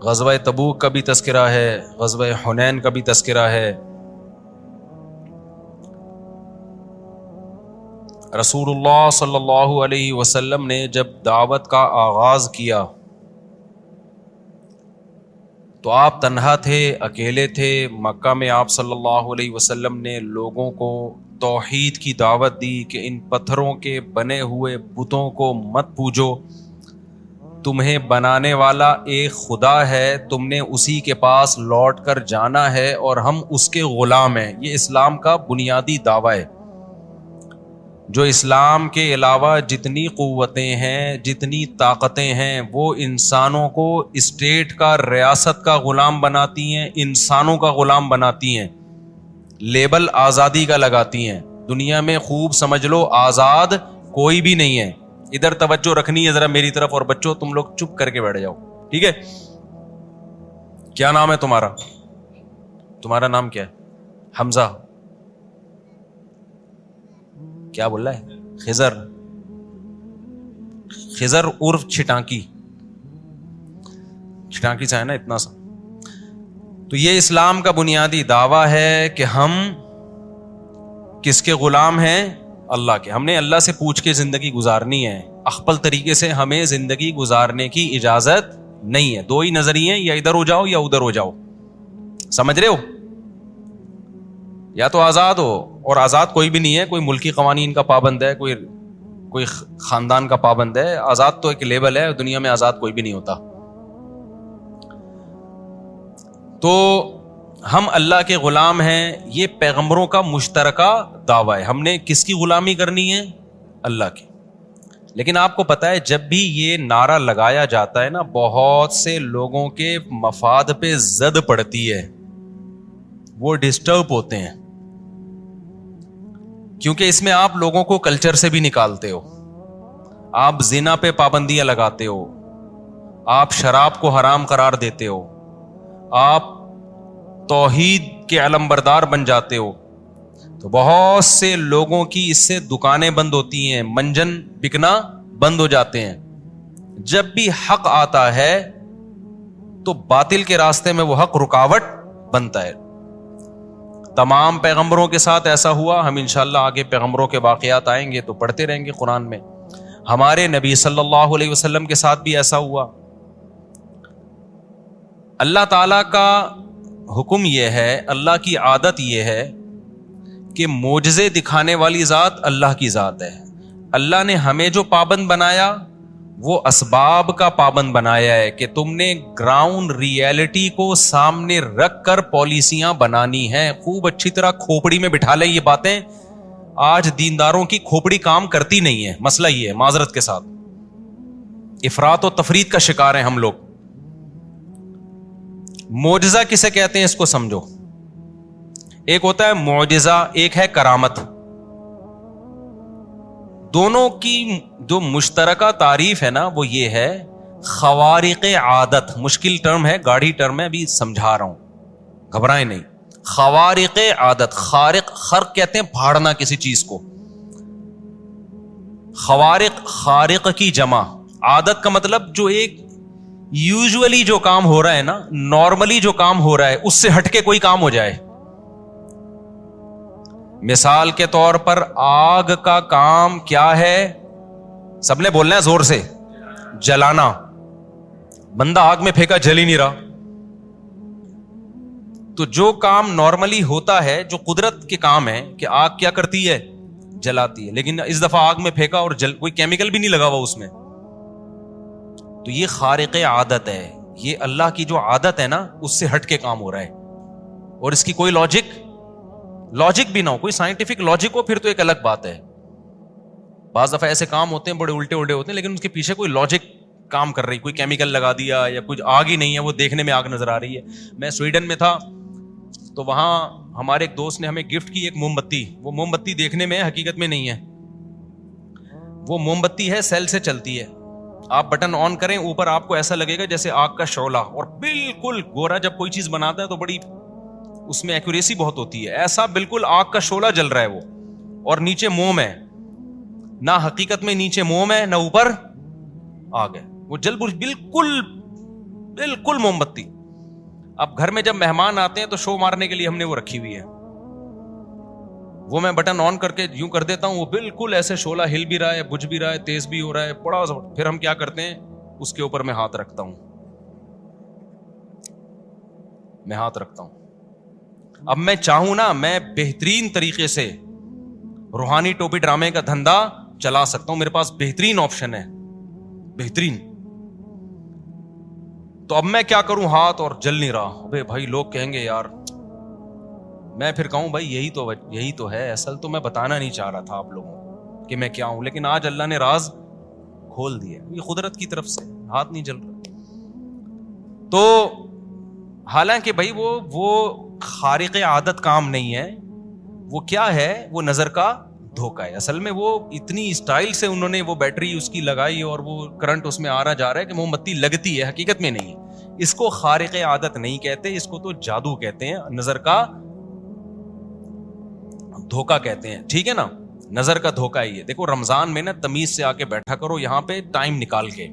غزوہ تبوک کا بھی تذکرہ ہے، غزوہ حنین کا بھی تذکرہ ہے۔ رسول اللہ صلی اللہ علیہ وسلم نے جب دعوت کا آغاز کیا تو آپ تنہا تھے، اکیلے تھے۔ مکہ میں آپ صلی اللہ علیہ وسلم نے لوگوں کو توحید کی دعوت دی کہ ان پتھروں کے بنے ہوئے بتوں کو مت پوجو، تمہیں بنانے والا ایک خدا ہے، تم نے اسی کے پاس لوٹ کر جانا ہے اور ہم اس کے غلام ہیں۔ یہ اسلام کا بنیادی دعویٰ ہے۔ جو اسلام کے علاوہ جتنی قوتیں ہیں، جتنی طاقتیں ہیں، وہ انسانوں کو اسٹیٹ کا، ریاست کا غلام بناتی ہیں، انسانوں کا غلام بناتی ہیں، لیبل آزادی کا لگاتی ہیں۔ دنیا میں خوب سمجھ لو آزاد کوئی بھی نہیں ہے۔ ادھر توجہ رکھنی ہے ذرا میری طرف، اور بچوں تم لوگ چپ کر کے بیٹھ جاؤ، ٹھیک ہے؟ کیا نام ہے تمہارا؟ تمہارا نام کیا ہے؟ حمزہ؟ کیا بول رہا ہے؟ خضر؟ خضر عرف چھٹانکی، چھٹانکی سے ہے نا اتنا سا۔ تو یہ اسلام کا بنیادی دعویٰ ہے کہ ہم کس کے غلام ہیں؟ اللہ کے۔ ہم نے اللہ سے پوچھ کے زندگی گزارنی ہے، اخپل طریقے سے ہمیں زندگی گزارنے کی اجازت نہیں ہے۔ دو ہی نظریے، یا ادھر ہو جاؤ یا ادھر ہو جاؤ، سمجھ رہے ہو؟ یا تو آزاد ہو، اور آزاد کوئی بھی نہیں ہے، کوئی ملکی قوانین کا پابند ہے، کوئی خاندان کا پابند ہے۔ آزاد تو ایک لیبل ہے، دنیا میں آزاد کوئی بھی نہیں ہوتا۔ تو ہم اللہ کے غلام ہیں، یہ پیغمبروں کا مشترکہ دعویٰ ہے۔ ہم نے کس کی غلامی کرنی ہے؟ اللہ کی۔ لیکن آپ کو پتا ہے جب بھی یہ نعرہ لگایا جاتا ہے نا، بہت سے لوگوں کے مفاد پہ زد پڑتی ہے، وہ ڈسٹرب ہوتے ہیں، کیونکہ اس میں آپ لوگوں کو کلچر سے بھی نکالتے ہو، آپ زنا پہ پابندیاں لگاتے ہو، آپ شراب کو حرام قرار دیتے ہو، آپ توحید کے علمبردار بن جاتے ہو، تو بہت سے لوگوں کی اس سے دکانیں بند ہوتی ہیں، منجن بکنا بند ہو جاتے ہیں۔ جب بھی حق آتا ہے تو باطل کے راستے میں وہ حق رکاوٹ بنتا ہے۔ تمام پیغمبروں کے ساتھ ایسا ہوا، ہم انشاءاللہ آگے پیغمبروں کے واقعات آئیں گے تو پڑھتے رہیں گے قرآن میں۔ ہمارے نبی صلی اللہ علیہ وسلم کے ساتھ بھی ایسا ہوا۔ اللہ تعالیٰ کا حکم یہ ہے، اللہ کی عادت یہ ہے کہ معجزے دکھانے والی ذات اللہ کی ذات ہے۔ اللہ نے ہمیں جو پابند بنایا وہ اسباب کا پابند بنایا ہے کہ تم نے گراؤنڈ ریئلٹی کو سامنے رکھ کر پالیسیاں بنانی ہیں۔ خوب اچھی طرح کھوپڑی میں بٹھا لیں یہ باتیں۔ آج دینداروں کی کھوپڑی کام کرتی نہیں ہے، مسئلہ یہ ہے، معذرت کے ساتھ افراط و تفریط کا شکار ہیں ہم لوگ۔ معجزہ کسے کہتے ہیں اس کو سمجھو۔ ایک ہوتا ہے معجزہ، ایک ہے کرامت۔ دونوں کی جو مشترکہ تعریف ہے نا وہ یہ ہے خوارق عادت۔ مشکل ٹرم ہے، گاڑی ٹرم ہے، ابھی سمجھا رہا ہوں، گھبرائیں نہیں۔ خوارق عادت، خرق کہتے ہیں پھاڑنا کسی چیز کو، خوارق خارق کی جمع، عادت کا مطلب جو ایک یوزولی جو کام ہو رہا ہے نا، نارملی جو کام ہو رہا ہے اس سے ہٹ کے کوئی کام ہو جائے۔ مثال کے طور پر آگ کا کام کیا ہے؟ سب نے بولنا ہے زور سے، جلانا۔ بندہ آگ میں پھینکا، جل ہی نہیں رہا۔ تو جو کام نارملی ہوتا ہے، جو قدرت کے کام ہے کہ آگ کیا کرتی ہے؟ جلاتی ہے، لیکن اس دفعہ آگ میں پھینکا اور کوئی کیمیکل بھی نہیں لگا ہوا اس میں، تو یہ خارق عادت ہے۔ یہ اللہ کی جو عادت ہے نا اس سے ہٹ کے کام ہو رہا ہے، اور اس کی کوئی لاجک بھی نہ ہو، کوئی سائنٹیفک لاجک ہو پھر تو ایک الگ بات ہے۔ بعض دفعہ ایسے کام ہوتے ہیں بڑے الٹے ہوتے ہیں، لیکن اس کے پیچھے کوئی لاجک کام کر رہی، کوئی کیمیکل لگا دیا یا کچھ آگ ہی نہیں ہے، وہ دیکھنے میں آگ نظر آ رہی ہے۔ میں سویڈن میں تھا تو وہاں ہمارے ایک دوست نے ہمیں گفٹ کی ایک موم بتی۔ وہ موم بتی دیکھنے میں حقیقت میں نہیں ہے، وہ موم بتی ہے، سیل سے چلتی ہے۔ آپ بٹن آن کریں، اوپر آپ کو ایسا لگے گا جیسے آگ کا شعلہ، اور بالکل گورا جب کوئی چیز بناتا ہے تو بڑی اس میں ایکوریسی بہت ہوتی ہے، ایسا بالکل آگ کا شعلہ جل رہا ہے وہ، اور نیچے موم ہے، نہ حقیقت میں نیچے موم ہے نہ اوپر آگ ہے، وہ بالکل بالکل موم بتی. اب گھر میں جب مہمان آتے ہیں تو شو مارنے کے لیے ہم نے وہ رکھی ہوئی ہے, وہ میں بٹن آن کر کے یوں کر دیتا ہوں, وہ بالکل ایسے شعلہ ہل بھی رہا ہے, بجھ بھی رہا ہے, تیز بھی ہو رہا ہے, بڑا. پھر ہم کیا کرتے ہیں, اس کے اوپر میں ہاتھ رکھتا ہوں, میں ہاتھ رکھتا ہوں. اب میں چاہوں نا, میں بہترین طریقے سے روحانی ٹوپی ڈرامے کا دھندا چلا سکتا ہوں, میرے پاس بہترین آپشن ہے, بہترین. تو اب میں کیا کروں, ہاتھ اور جل نہیں رہا. ابے بھائی لوگ کہیں گے یار, میں پھر کہوں بھائی یہی تو ہے اصل, تو میں بتانا نہیں چاہ رہا تھا آپ لوگوں کو کہ میں کیا ہوں, لیکن آج اللہ نے راز کھول دیا, یہ قدرت کی طرف سے, ہاتھ نہیں جل رہا. تو حالانکہ بھائی وہ خارق عادت کام نہیں ہے, وہ کیا ہے, وہ نظر کا دھوکا ہے. اصل میں وہ اتنی اسٹائل سے انہوں نے وہ بیٹری اس کی لگائی اور وہ کرنٹ اس میں آ رہا جا رہا ہے کہ موم بتی لگتی ہے, حقیقت میں نہیں ہے. اس کو خارق عادت نہیں کہتے, اس کو تو جادو کہتے ہیں, نظر کا دھوکا کہتے ہیں, ٹھیک ہے نا. نظر کا دھوکا ہی ہے. دیکھو رمضان میں نا تمیز سے آ کے بیٹھا کرو یہاں پہ, ٹائم نکال کے.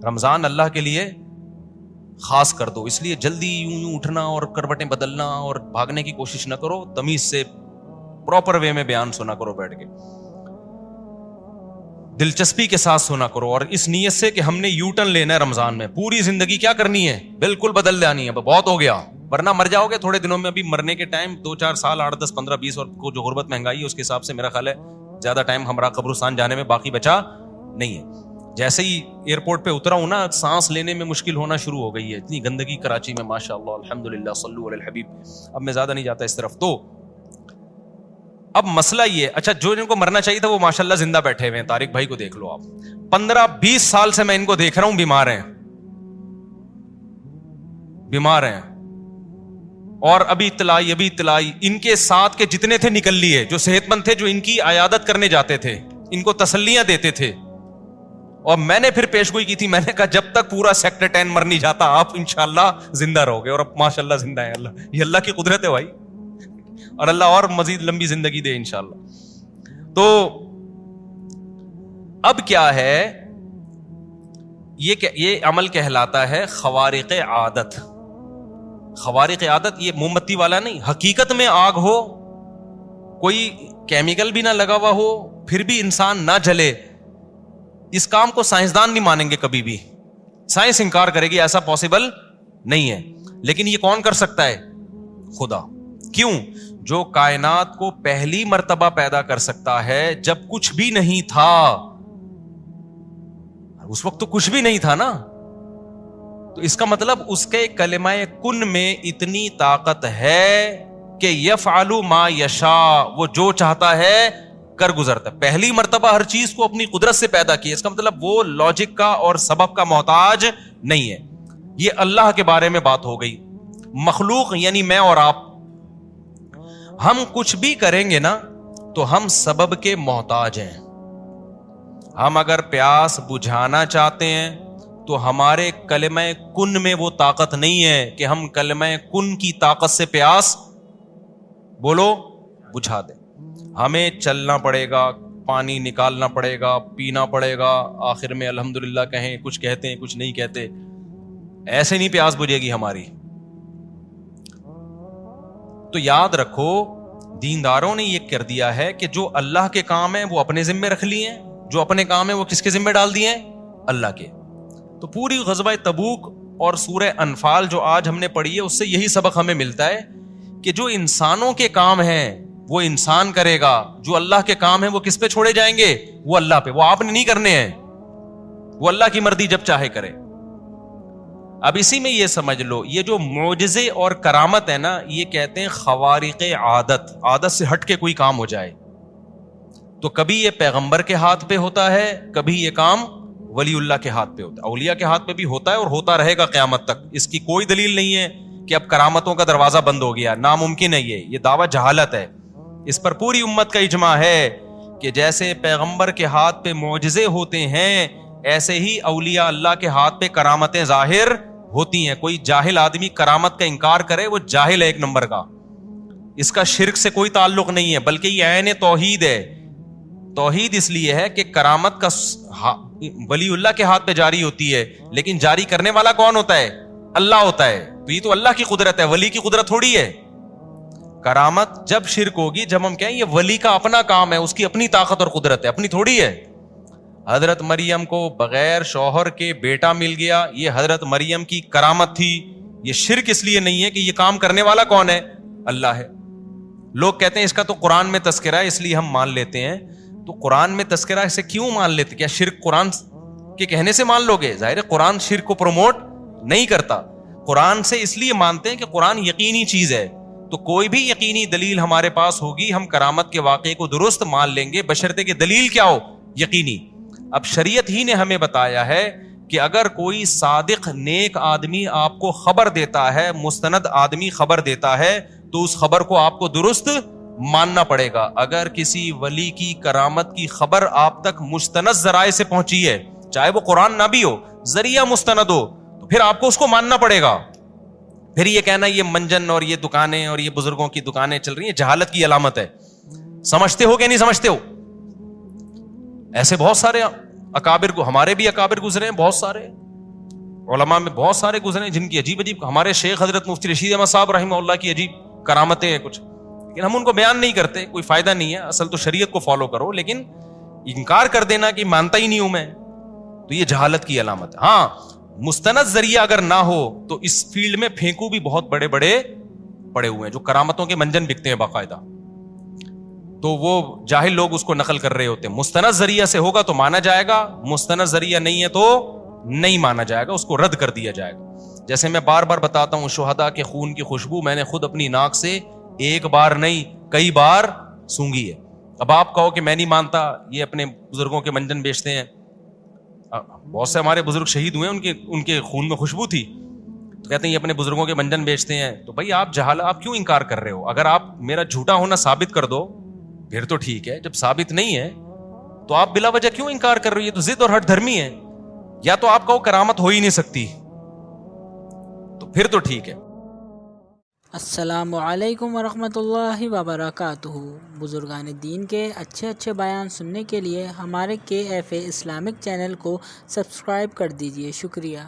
رمضان اللہ کے لیے خاص کر دو, اس لیے جلدی یوں اٹھنا اور کروٹیں بدلنا اور بھاگنے کی کوشش نہ کرو, تمیز سے پراپر وے میں بیان سنا کرو, بیٹھ کے دلچسپی کے ساتھ سنا کرو, اور اس نیت سے کہ ہم نے یو ٹرن لینا ہے رمضان میں, پوری زندگی کیا کرنی ہے, بالکل بدل جانی ہے, بہت ہو گیا, ورنہ مر جاؤ گے تھوڑے دنوں میں. ابھی مرنے کے ٹائم 2-4 سال, 8, 10, 15, 20, اور کو جو غربت مہنگائی ہے اس کے حساب سے میرا خیال ہے زیادہ ٹائم ہمارا قبرستان جانے میں باقی بچا نہیں ہے. جیسے ہی ایئرپورٹ پہ اترا ہوں نا, سانس لینے میں مشکل ہونا شروع ہو گئی ہے, اتنی گندگی کراچی میں, ماشاء اللہ, الحمدللہ, صلو علی الحبیب. اب میں زیادہ نہیں جاتا اس طرف. تو اب مسئلہ یہ, اچھا جو ان کو مرنا چاہیے تھا وہ ماشاءاللہ زندہ بیٹھے ہوئے ہیں. طارق بھائی کو دیکھ لو آپ, 15-20 سال سے میں ان کو دیکھ رہا ہوں, بیمار ہیں, اور ابھی اطلاعی ان کے ساتھ کے جتنے تھے نکل لیے, جو صحت مند تھے, جو ان کی عیادت کرنے جاتے تھے, ان کو تسلیاں دیتے تھے. اور میں نے پھر پیشگوئی کی تھی, میں نے کہا جب تک پورا سیکٹر 10 مر نہیں جاتا آپ انشاءاللہ زندہ رہو گے. اور اب ماشاءاللہ زندہ ہیں, اللہ, یہ اللہ کی قدرت ہے بھائی, اور اللہ اور مزید لمبی زندگی دے انشاءاللہ. تو اب کیا ہے, یہ عمل کہلاتا ہے خوارق عادت. خوارق عادت یہ موم بتی والا نہیں, حقیقت میں آگ ہو, کوئی کیمیکل بھی نہ لگا ہوا ہو, پھر بھی انسان نہ جلے. اس کام کو سائنسدان نہیں مانیں گے کبھی بھی, سائنس انکار کرے گی, ایسا پاسبل نہیں ہے. لیکن یہ کون کر سکتا ہے, خدا. کیوں؟ جو کائنات کو پہلی مرتبہ پیدا کر سکتا ہے جب کچھ بھی نہیں تھا. اس وقت تو کچھ بھی نہیں تھا نا, تو اس کا مطلب اس کے کلمہ کن میں اتنی طاقت ہے کہ یفعل ما یشاء, وہ جو چاہتا ہے کر گزرتا ہے. پہلی مرتبہ ہر چیز کو اپنی قدرت سے پیدا کیا, اس کا مطلب وہ لاجک کا اور سبب کا محتاج نہیں ہے. یہ اللہ کے بارے میں بات ہو گئی. مخلوق یعنی میں اور آپ, ہم کچھ بھی کریں گے نا تو ہم سبب کے محتاج ہیں. ہم اگر پیاس بجھانا چاہتے ہیں تو ہمارے کلمہ کن میں وہ طاقت نہیں ہے کہ ہم کلمہ کن کی طاقت سے پیاس بولو بجھا دیں. ہمیں چلنا پڑے گا, پانی نکالنا پڑے گا, پینا پڑے گا, آخر میں الحمدللہ کہیں, کچھ کہتے ہیں کچھ نہیں کہتے. ایسے نہیں پیاس بجھے گی ہماری. تو یاد رکھو, دینداروں نے یہ کر دیا ہے کہ جو اللہ کے کام ہیں وہ اپنے ذمے رکھ لیے ہیں, جو اپنے کام ہیں وہ کس کے ذمے ڈال دیے ہیں, اللہ کے. تو پوری غزوہ تبوک اور سورہ انفال جو آج ہم نے پڑھی ہے, اس سے یہی سبق ہمیں ملتا ہے کہ جو انسانوں کے کام ہیں وہ انسان کرے گا, جو اللہ کے کام ہیں وہ کس پہ چھوڑے جائیں گے, وہ اللہ پہ. وہ آپ نے نہیں کرنے ہیں, وہ اللہ کی مرضی جب چاہے کرے. اب اسی میں یہ سمجھ لو, یہ جو معجزے اور کرامت ہے نا, یہ کہتے ہیں خوارق عادت. عادت سے ہٹ کے کوئی کام ہو جائے تو کبھی یہ پیغمبر کے ہاتھ پہ ہوتا ہے, کبھی یہ کام ولی اللہ کے ہاتھ پہ ہوتا ہے. اولیاء کے ہاتھ پہ بھی ہوتا ہے اور ہوتا رہے گا قیامت تک. اس کی کوئی دلیل نہیں ہے کہ اب کرامتوں کا دروازہ بند ہو گیا, ناممکن ہے. یہ دعویٰ جہالت ہے. اس پر پوری امت کا اجماع ہے کہ جیسے پیغمبر کے ہاتھ پہ معجزے ہوتے ہیں, ایسے ہی اولیاء اللہ کے ہاتھ پہ کرامتیں ظاہر ہوتی ہیں. کوئی جاہل آدمی کرامت کا انکار کرے وہ جاہل ہے ایک نمبر کا. اس کا شرک سے کوئی تعلق نہیں ہے, بلکہ یہ عین توحید ہے. توحید اس لیے ہے کہ کرامت کا ولی اللہ کے ہاتھ پہ جاری ہوتی ہے, لیکن جاری کرنے والا کون ہوتا ہے, اللہ ہوتا ہے. تو یہ تو اللہ کی قدرت ہے, ولی کی قدرت تھوڑی ہے. کرامت جب شرک ہوگی جب ہم کہیں یہ ولی کا اپنا کام ہے, اس کی اپنی طاقت اور قدرت ہے, اپنی تھوڑی ہے. حضرت مریم کو بغیر شوہر کے بیٹا مل گیا, یہ حضرت مریم کی کرامت تھی. یہ شرک اس لیے نہیں ہے کہ یہ کام کرنے والا کون ہے, اللہ ہے. لوگ کہتے ہیں اس کا تو قرآن میں تذکرہ ہے اس لیے ہم مان لیتے ہیں. تو قرآن میں تذکرہ سے کیوں مان لیتے؟ کیا شرک قرآن کے کہنے سے مان لو گے؟ ظاہر ہے قرآن شرک کو پروموٹ نہیں کرتا. قرآن سے اس لیے مانتے ہیں کہ قرآن یقینی چیز ہے. تو کوئی بھی یقینی دلیل ہمارے پاس ہوگی, ہم کرامت کے واقعے کو درست مان لیں گے, بشرطے کہ دلیل کیا ہو, یقینی. اب شریعت ہی نے ہمیں بتایا ہے کہ اگر کوئی صادق نیک آدمی آپ کو خبر دیتا ہے, مستند آدمی خبر دیتا ہے, تو اس خبر کو آپ کو درست ماننا پڑے گا. اگر کسی ولی کی کرامت کی خبر آپ تک مستند ذرائع سے پہنچی ہے, چاہے وہ قرآن نہ بھی ہو, ذریعہ مستند ہو, تو پھر آپ کو اس کو ماننا پڑے گا. پھر یہ کہنا یہ منجن اور یہ دکانیں اور یہ بزرگوں کی دکانیں چل رہی ہیں, جہالت کی علامت ہے. سمجھتے ہو کہ نہیں سمجھتے ہو؟ ایسے بہت سارے اکابر کو, ہمارے بھی اکابر گزرے ہیں, بہت سارے علماء میں بہت سارے گزرے ہیں جن کی عجیب عجیب, ہمارے شیخ حضرت مفتی رشید احمد صاحب رحمہ اللہ کی عجیب کرامتیں ہیں کچھ, لیکن ہم ان کو بیان نہیں کرتے, کوئی فائدہ نہیں ہے. اصل تو شریعت کو فالو کرو, لیکن انکار کر دینا کہ مانتا ہی نہیں ہوں میں, تو یہ جہالت کی علامت ہے. ہاں مستند ذریعہ اگر نہ ہو تو اس فیلڈ میں پھینکو بھی بہت بڑے بڑے پڑے ہوئے ہیں جو کرامتوں کے منجن بکتے ہیں باقاعدہ, تو وہ جاہل لوگ اس کو نقل کر رہے ہوتے ہیں. مستند ذریعہ سے ہوگا تو مانا جائے گا, مستند ذریعہ نہیں ہے تو نہیں مانا جائے گا, اس کو رد کر دیا جائے گا. جیسے میں بار بار بتاتا ہوں, شہداء کے خون کی خوشبو میں نے خود اپنی ناک سے ایک بار نہیں کئی بار سونگھی ہے. اب آپ کہو کہ میں نہیں مانتا, یہ اپنے بزرگوں کے منجن بیچتے ہیں. بہت سے ہمارے بزرگ شہید ہوئے, ان کے خون میں خوشبو تھی, تو کہتے ہیں یہ اپنے بزرگوں کے منجن بیچتے ہیں. تو بھائی آپ جہالت, آپ کیوں انکار کر رہے ہو؟ اگر آپ میرا جھوٹا ہونا ثابت کر دو پھر تو ٹھیک ہے, جب ثابت نہیں ہے تو آپ بلا وجہ کیوں انکار کر رہے ہو؟ یہ تو ضد اور ہٹ دھرمی ہے. یا تو آپ کہو کرامت ہو ہی نہیں سکتی, تو پھر تو ٹھیک ہے. السلام علیکم ورحمۃ اللہ وبرکاتہ. بزرگان دین کے اچھے بیان سننے کے لیے ہمارے KFA اسلامک چینل کو سبسکرائب کر دیجیے. شکریہ.